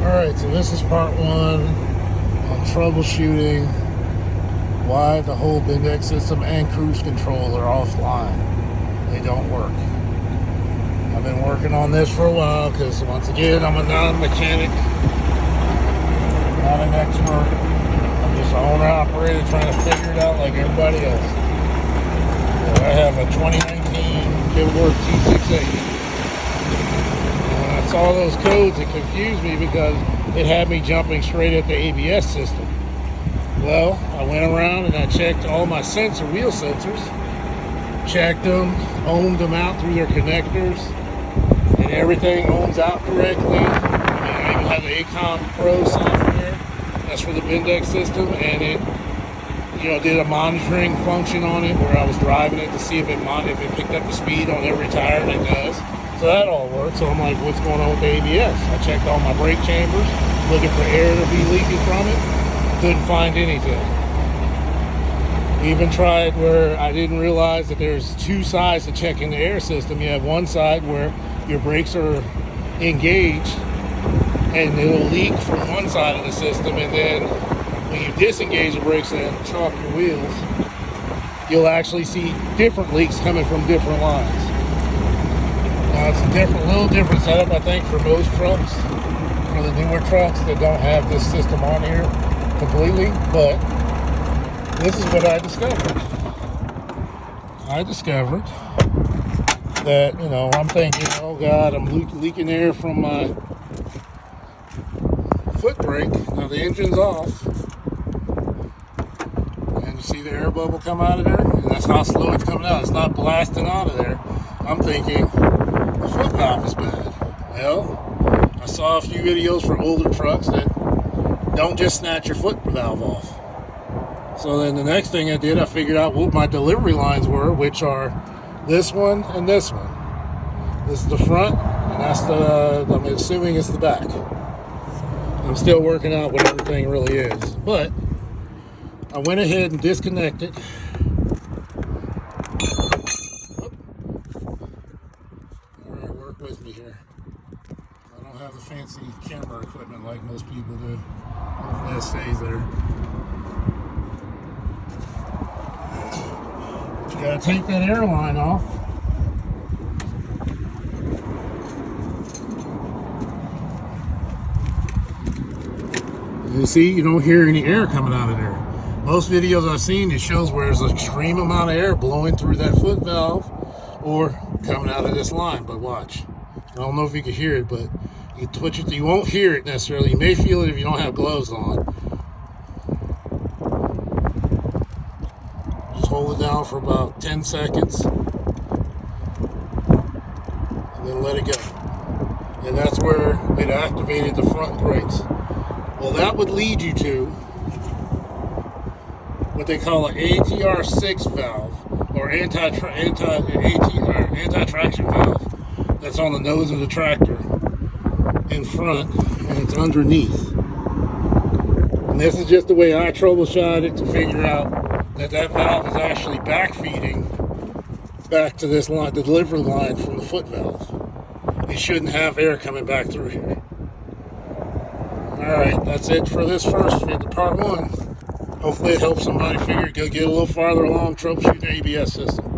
Alright, so this is part one on troubleshooting why the whole Bendix system and cruise control are offline. They don't work. I've been working on this for a while because, once again, I'm a non-mechanic, not an expert. I'm just an owner-operator trying to figure it out like everybody else. So I have a 2019 Kenworth T680. I saw those codes, it confused me because it had me jumping straight at the ABS system. Well, I went around and I checked all my wheel sensors, checked them, ohmed them out through their connectors, and everything ohms out correctly. I even have the ACOM Pro software, that's for the Bendix system, and it did a monitoring function on it where I was driving it to see if it picked up the speed on every tire, and it does. So that all worked. So I'm like, what's going on with the ABS? I checked all my brake chambers, looking for air to be leaking from it. Couldn't find anything. Even tried where I didn't realize that there's two sides to checking the air system. You have one side where your brakes are engaged and it'll leak from one side of the system, and then when you disengage the brakes and chalk your wheels, you'll actually see different leaks coming from different lines. Now it's a little different setup, I think, for most trucks, for the newer trucks that don't have this system on here completely, but this is what I discovered. I discovered that, I'm thinking, oh God, I'm leaking air from my foot brake. Now the engine's off, and you see the air bubble come out of there, and that's how slow it's coming out. It's not blasting out of there. I'm thinking the foot valve is bad. Well, I saw a few videos for older trucks that don't just snatch your foot valve off. So then the next thing I did, I figured out what my delivery lines were, which are this one and this one. This is the front, and that's I'm assuming it's the back. I'm still working out what everything really is. But I went ahead and disconnected. Alright, work with me here. I don't have the fancy camera equipment like most people do. Hopefully it stays there. But you gotta take that air line off. You see, you don't hear any air coming out of there. Most videos I've seen, it shows where there's an extreme amount of air blowing through that foot valve or coming out of this line. But watch. I don't know if you can hear it, but you twitch it, you won't hear it necessarily. You may feel it if you don't have gloves on. Just hold it down for about 10 seconds and then let it go. And that's where it activated the front brakes. Well, that would lead you to what they call an ATR6 valve, or anti-traction valve. That's on the nose of the tractor in front, and it's underneath. And this is just the way I troubleshot it to figure out that valve is actually backfeeding back to this line, the delivery line from the foot valve. It shouldn't have air coming back through here. Alright, that's it for this first part one. Hopefully it helps somebody get a little farther along troubleshooting the ABS system.